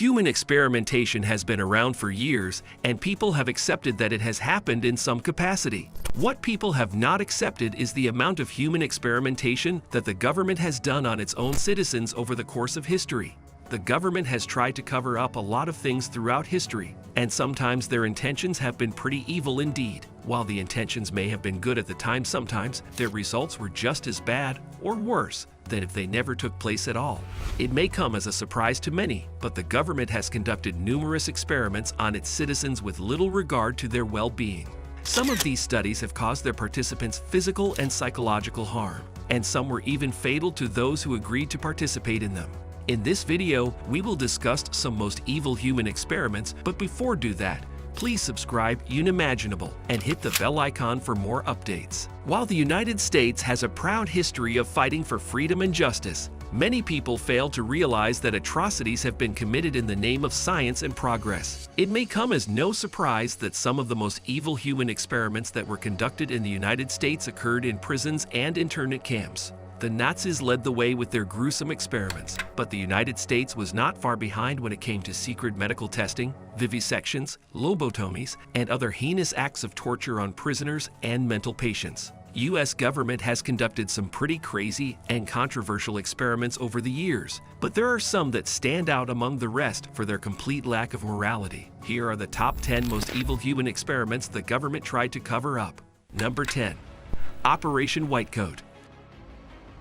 Human experimentation has been around for years, and people have accepted that it has happened in some capacity. What people have not accepted is the amount of human experimentation that the government has done on its own citizens over the course of history. The government has tried to cover up a lot of things throughout history, and sometimes their intentions have been pretty evil indeed. While the intentions may have been good at the time, sometimes their results were just as bad or worse than if they never took place at all. It may come as a surprise to many, but the government has conducted numerous experiments on its citizens with little regard to their well-being. Some of these studies have caused their participants physical and psychological harm, and some were even fatal to those who agreed to participate in them. In this video, we will discuss some most evil human experiments, but before do that, please subscribe Unimaginable and hit the bell icon for more updates. While the United States has a proud history of fighting for freedom and justice, many people fail to realize that atrocities have been committed in the name of science and progress. It may come as no surprise that some of the most evil human experiments that were conducted in the United States occurred in prisons and internment camps. The Nazis led the way with their gruesome experiments, but the United States was not far behind when it came to secret medical testing, vivisections, lobotomies, and other heinous acts of torture on prisoners and mental patients. U.S. government has conducted some pretty crazy and controversial experiments over the years, but there are some that stand out among the rest for their complete lack of morality. Here are the top 10 most evil human experiments the government tried to cover up. Number 10. Operation Whitecoat.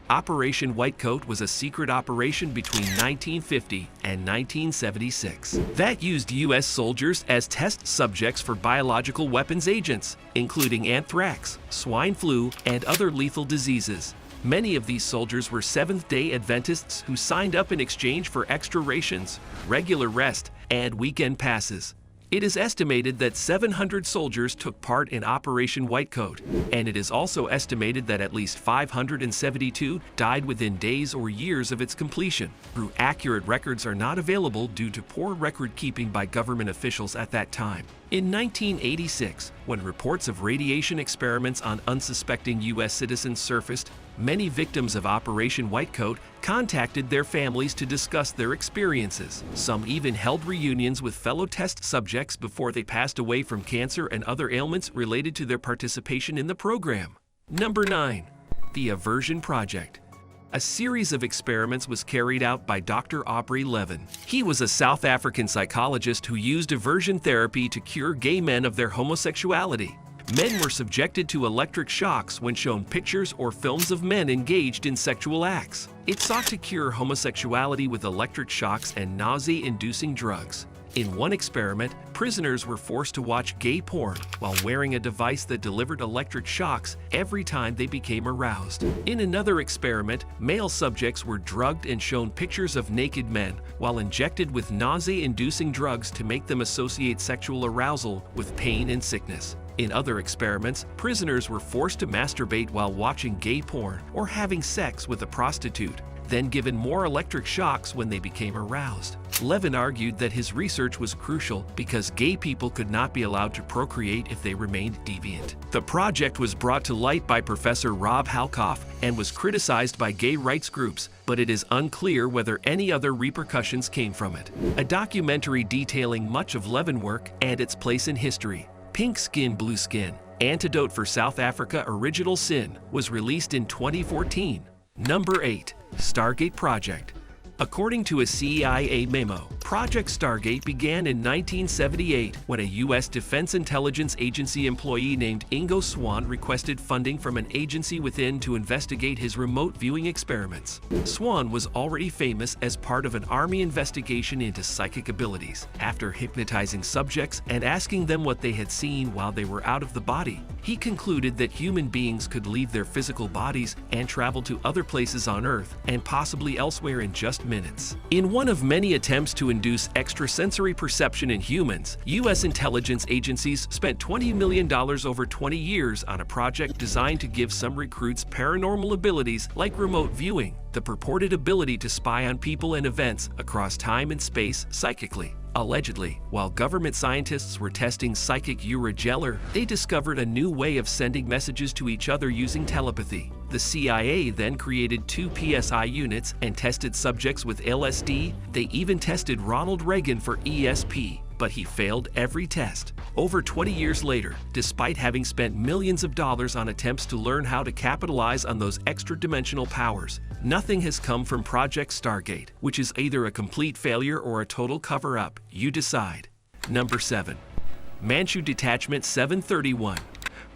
Operation Whitecoat was a secret operation between 1950 and 1976 that used U.S. soldiers as test subjects for biological weapons agents, including anthrax, swine flu, and other lethal diseases. Many of these soldiers were Seventh-day Adventists who signed up in exchange for extra rations, regular rest, and weekend passes. It is estimated that 700 soldiers took part in Operation Whitecoat, and it is also estimated that at least 572 died within days or years of its completion. True accurate records are not available due to poor record keeping by government officials at that time. In 1986, when reports of radiation experiments on unsuspecting U.S. citizens surfaced, many victims of Operation Whitecoat contacted their families to discuss their experiences. Some even held reunions with fellow test subjects before they passed away from cancer and other ailments related to their participation in the program. Number 9. The Aversion Project. A series of experiments was carried out by Dr. Aubrey Levin. He was a South African psychologist who used aversion therapy to cure gay men of their homosexuality. Men were subjected to electric shocks when shown pictures or films of men engaged in sexual acts. It sought to cure homosexuality with electric shocks and nausea-inducing drugs. In one experiment, prisoners were forced to watch gay porn while wearing a device that delivered electric shocks every time they became aroused. In another experiment, male subjects were drugged and shown pictures of naked men while injected with nausea-inducing drugs to make them associate sexual arousal with pain and sickness. In other experiments, prisoners were forced to masturbate while watching gay porn or having sex with a prostitute, then given more electric shocks when they became aroused. Levin argued that his research was crucial because gay people could not be allowed to procreate if they remained deviant. The project was brought to light by Professor Rob Halkoff and was criticized by gay rights groups, but it is unclear whether any other repercussions came from it. A documentary detailing much of Levin work and its place in history, Pink Skin, Blue Skin, Antidote for South Africa Original Sin, was released in 2014. Number 8. Stargate Project. According to a CIA memo, Project Stargate began in 1978 when a U.S. Defense Intelligence Agency employee named Ingo Swann requested funding from an agency within to investigate his remote viewing experiments. Swann was already famous as part of an Army investigation into psychic abilities. After hypnotizing subjects and asking them what they had seen while they were out of the body, he concluded that human beings could leave their physical bodies and travel to other places on Earth and possibly elsewhere in just minutes. In one of many attempts to induce extrasensory perception in humans, U.S. intelligence agencies spent $20 million over 20 years on a project designed to give some recruits paranormal abilities like remote viewing, the purported ability to spy on people and events across time and space psychically. Allegedly, while government scientists were testing psychic Uri Geller, they discovered a new way of sending messages to each other using telepathy. The CIA then created 2 PSI units and tested subjects with LSD. They even tested Ronald Reagan for ESP, but he failed every test. Over 20 years later, despite having spent millions of dollars on attempts to learn how to capitalize on those extra-dimensional powers, nothing has come from Project Stargate, which is either a complete failure or a total cover-up. You decide. Number 7. Manchu Detachment 731.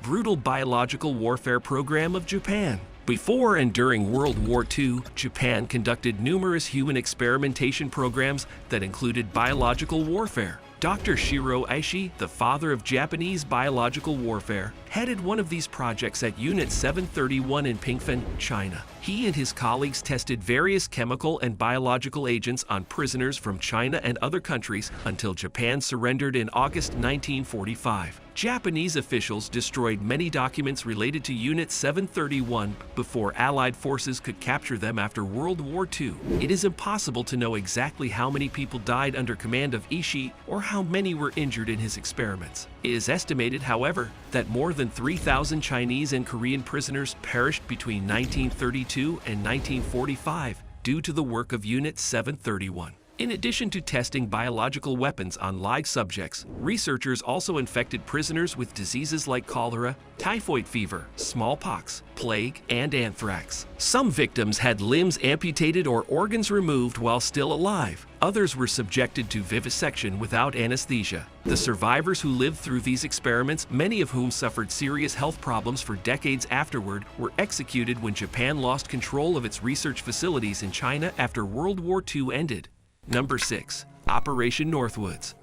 Brutal biological warfare program of Japan. Before and during World War II, Japan conducted numerous human experimentation programs that included biological warfare. Dr. Shiro Aishi, the father of Japanese biological warfare, headed one of these projects at Unit 731 in Pingfen, China. He and his colleagues tested various chemical and biological agents on prisoners from China and other countries until Japan surrendered in August 1945. Japanese officials destroyed many documents related to Unit 731 before Allied forces could capture them after World War II. It is impossible to know exactly how many people died under command of Ishii or how many were injured in his experiments. It is estimated, however, that more than 3,000 Chinese and Korean prisoners perished between 1932 and 1945 due to the work of Unit 731. In addition to testing biological weapons on live subjects, researchers also infected prisoners with diseases like cholera, typhoid fever, smallpox, plague, and anthrax. Some victims had limbs amputated or organs removed while still alive. Others were subjected to vivisection without anesthesia. The survivors who lived through these experiments, many of whom suffered serious health problems for decades afterward, were executed when Japan lost control of its research facilities in China after World War II ended. Number 6. Operation Northwoods.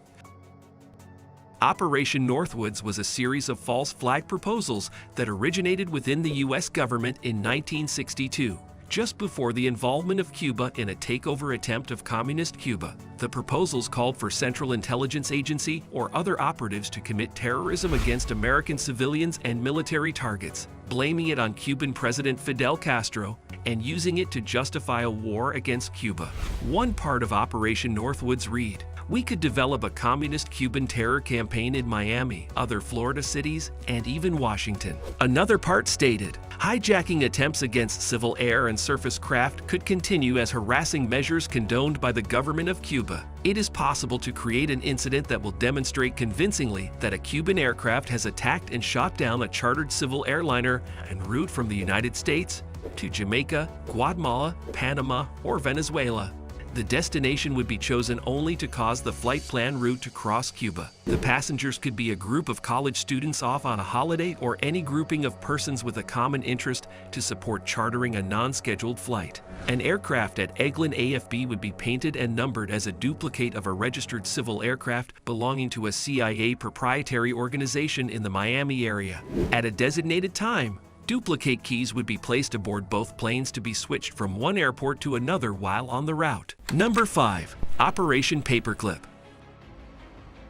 Operation Northwoods was a series of false flag proposals that originated within the U.S. government in 1962, just before the involvement of Cuba in a takeover attempt of communist Cuba. The proposals called for Central Intelligence Agency or other operatives to commit terrorism against American civilians and military targets, blaming it on Cuban President Fidel Castro, and using it to justify a war against Cuba. One part of Operation Northwoods read, "We could develop a communist Cuban terror campaign in Miami, other Florida cities, and even Washington." Another part stated, "Hijacking attempts against civil air and surface craft could continue as harassing measures condoned by the government of Cuba. It is possible to create an incident that will demonstrate convincingly that a Cuban aircraft has attacked and shot down a chartered civil airliner en route from the United States to Jamaica, Guatemala, Panama, or Venezuela. The destination would be chosen only to cause the flight plan route to cross Cuba. The passengers could be a group of college students off on a holiday or any grouping of persons with a common interest to support chartering a non-scheduled flight. An aircraft at Eglin AFB would be painted and numbered as a duplicate of a registered civil aircraft belonging to a CIA proprietary organization in the Miami area. At a designated time, duplicate keys would be placed aboard both planes to be switched from one airport to another while on the route. Number 5. Operation Paperclip.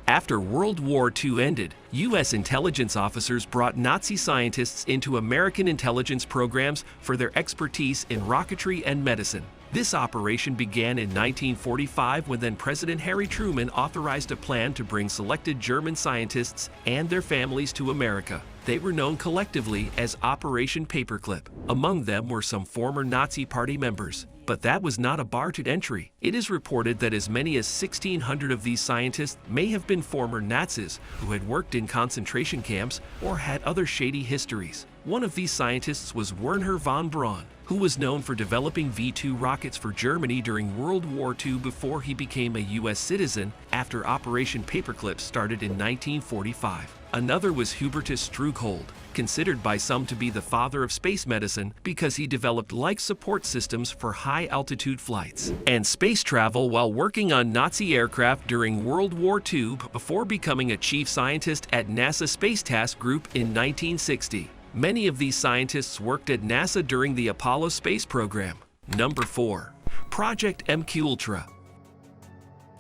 After World War II ended, U.S. intelligence officers brought Nazi scientists into American intelligence programs for their expertise in rocketry and medicine. This operation began in 1945 when then-President Harry Truman authorized a plan to bring selected German scientists and their families to America. They were known collectively as Operation Paperclip. Among them were some former Nazi Party members. But that was not a bar to entry. It is reported that as many as 1,600 of these scientists may have been former Nazis who had worked in concentration camps or had other shady histories. One of these scientists was Wernher von Braun, who was known for developing V-2 rockets for Germany during World War II before he became a U.S. citizen after Operation Paperclip started in 1945. Another was Hubertus Strughold, considered by some to be the father of space medicine because he developed life support systems for high-altitude flights and space travel while working on Nazi aircraft during World War II before becoming a chief scientist at NASA Space Task Group in 1960. Many of these scientists worked at NASA during the Apollo space program. Number 4. Project MKUltra.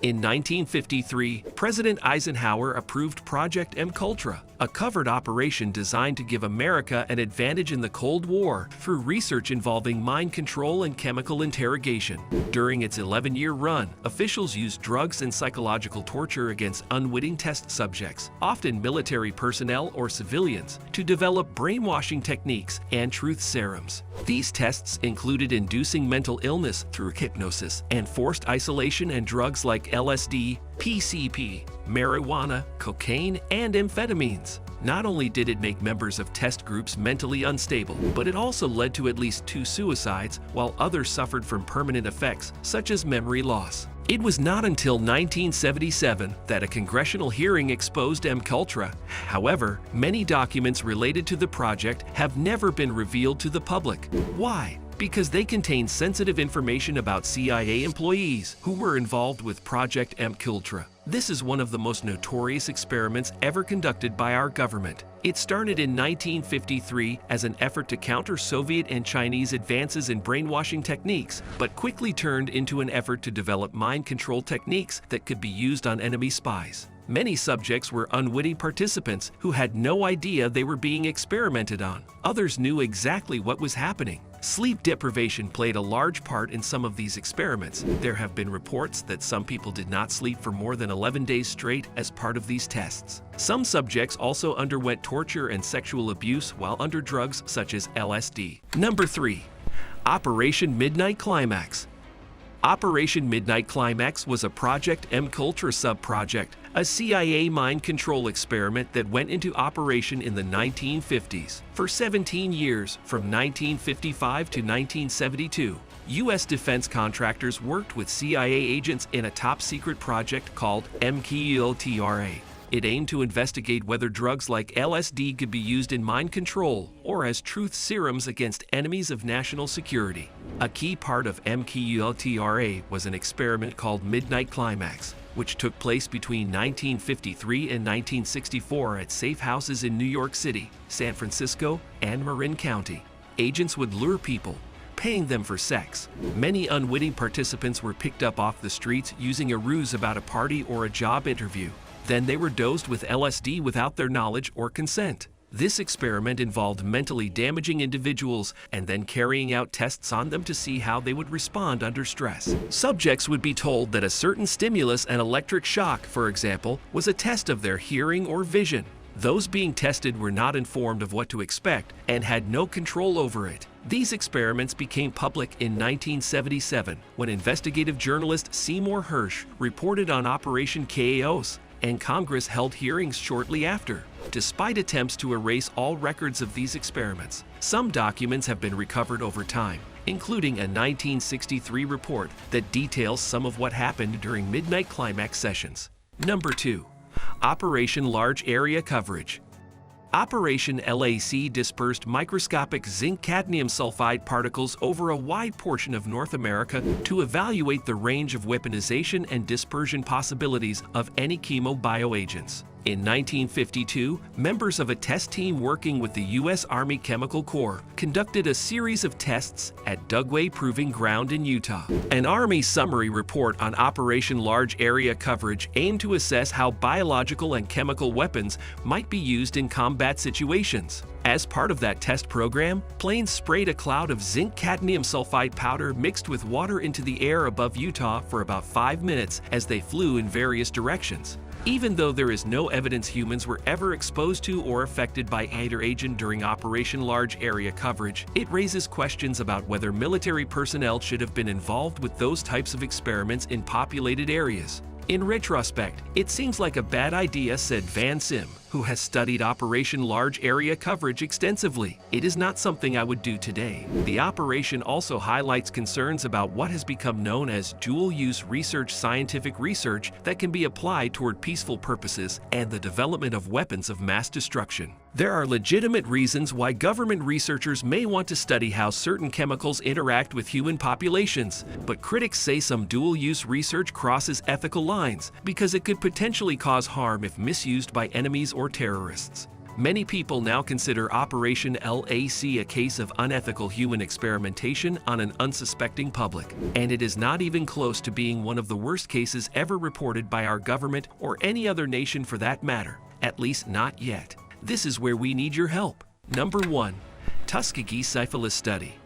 In 1953, President Eisenhower approved Project MKUltra, a covert operation designed to give America an advantage in the Cold War through research involving mind control and chemical interrogation. During its 11-year run, officials used drugs and psychological torture against unwitting test subjects, often military personnel or civilians, to develop brainwashing techniques and truth serums. These tests included inducing mental illness through hypnosis and forced isolation and drugs like LSD, PCP, marijuana, cocaine, and amphetamines. Not only did it make members of test groups mentally unstable, but it also led to at least 2 suicides, while others suffered from permanent effects such as memory loss. It was not until 1977 that a congressional hearing exposed MKUltra. However, many documents related to the project have never been revealed to the public. Why? Because they contain sensitive information about CIA employees who were involved with Project MKUltra. This is one of the most notorious experiments ever conducted by our government. It started in 1953 as an effort to counter Soviet and Chinese advances in brainwashing techniques, but quickly turned into an effort to develop mind control techniques that could be used on enemy spies. Many subjects were unwitting participants who had no idea they were being experimented on. Others knew exactly what was happening. Sleep deprivation played a large part in some of these experiments. There have been reports that some people did not sleep for more than 11 days straight as part of these tests. Some subjects also underwent torture and sexual abuse while under drugs such as LSD. Number 3. Operation Midnight Climax. Operation Midnight Climax was a Project MKUltra sub-project, a CIA mind control experiment that went into operation in the 1950s. For 17 years, from 1955 to 1972, U.S. defense contractors worked with CIA agents in a top-secret project called MKUltra. It aimed to investigate whether drugs like LSD could be used in mind control or as truth serums against enemies of national security. A key part of MKUltra was an experiment called Midnight Climax, which took place between 1953 and 1964 at safe houses in New York City, San Francisco, and Marin County. Agents would lure people, paying them for sex. Many unwitting participants were picked up off the streets using a ruse about a party or a job interview. Then they were dosed with LSD without their knowledge or consent. This experiment involved mentally damaging individuals and then carrying out tests on them to see how they would respond under stress. Subjects would be told that a certain stimulus, an electric shock, for example, was a test of their hearing or vision. Those being tested were not informed of what to expect and had no control over it. These experiments became public in 1977 when investigative journalist Seymour Hersh reported on Operation Chaos, and Congress held hearings shortly after. Despite attempts to erase all records of these experiments, some documents have been recovered over time, including a 1963 report that details some of what happened during Midnight Climax sessions. Number 2. Operation Large Area Coverage. Operation LAC dispersed microscopic zinc-cadmium sulfide particles over a wide portion of North America to evaluate the range of weaponization and dispersion possibilities of any chemobioagents. In 1952, members of a test team working with the U.S. Army Chemical Corps conducted a series of tests at Dugway Proving Ground in Utah. An Army summary report on Operation Large Area Coverage aimed to assess how biological and chemical weapons might be used in combat situations. As part of that test program, planes sprayed a cloud of zinc-cadmium sulfide powder mixed with water into the air above Utah for about 5 minutes as they flew in various directions. Even though there is no evidence humans were ever exposed to or affected by either agent during Operation Large Area Coverage, it raises questions about whether military personnel should have been involved with those types of experiments in populated areas. In retrospect, it seems like a bad idea, said Van Sim, who has studied Operation Large Area Coverage extensively. It is not something I would do today. The operation also highlights concerns about what has become known as dual-use research, scientific research that can be applied toward peaceful purposes and the development of weapons of mass destruction. There are legitimate reasons why government researchers may want to study how certain chemicals interact with human populations, but critics say some dual-use research crosses ethical lines because it could potentially cause harm if misused by enemies or terrorists. Many people now consider Operation LAC a case of unethical human experimentation on an unsuspecting public, and it is not even close to being one of the worst cases ever reported by our government or any other nation for that matter, at least not yet. This is where we need your help. Number 1. Tuskegee Syphilis Study.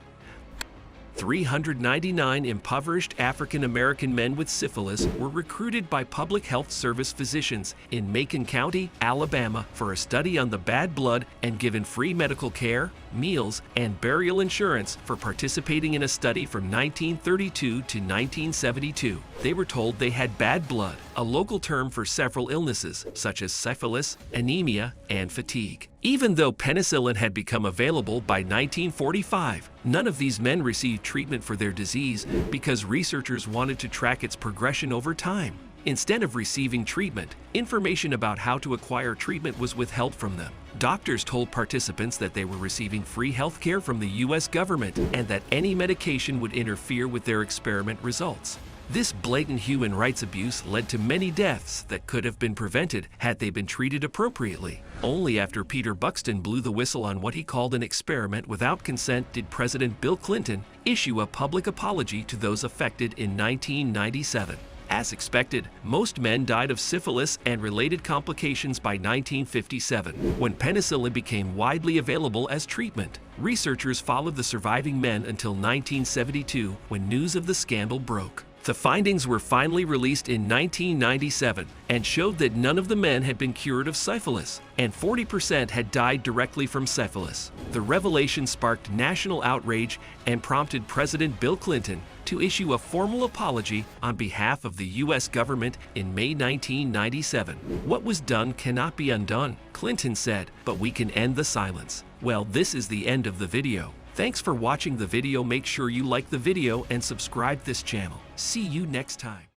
399 impoverished African American men with syphilis were recruited by Public Health Service physicians in Macon County, Alabama, for a study on the bad blood and given free medical care, meals, and burial insurance for participating in a study from 1932 to 1972. They were told they had bad blood, a local term for several illnesses such as syphilis, anemia, and fatigue. Even though penicillin had become available by 1945, none of these men received treatment for their disease because researchers wanted to track its progression over time. Instead of receiving treatment, information about how to acquire treatment was withheld from them. Doctors told participants that they were receiving free health care from the U.S. government and that any medication would interfere with their experiment results. This blatant human rights abuse led to many deaths that could have been prevented had they been treated appropriately. Only after Peter Buxton blew the whistle on what he called an experiment without consent did President Bill Clinton issue a public apology to those affected in 1997. As expected, most men died of syphilis and related complications by 1957, when penicillin became widely available as treatment. Researchers followed the surviving men until 1972, when news of the scandal broke. The findings were finally released in 1997 and showed that none of the men had been cured of syphilis, and 40% had died directly from syphilis. The revelation sparked national outrage and prompted President Bill Clinton to issue a formal apology on behalf of the U.S. government in May 1997. "What was done cannot be undone," Clinton said, "but we can end the silence." Well, this is the end of the video. Thanks for watching the video. Make sure you like the video and subscribe this channel. See you next time.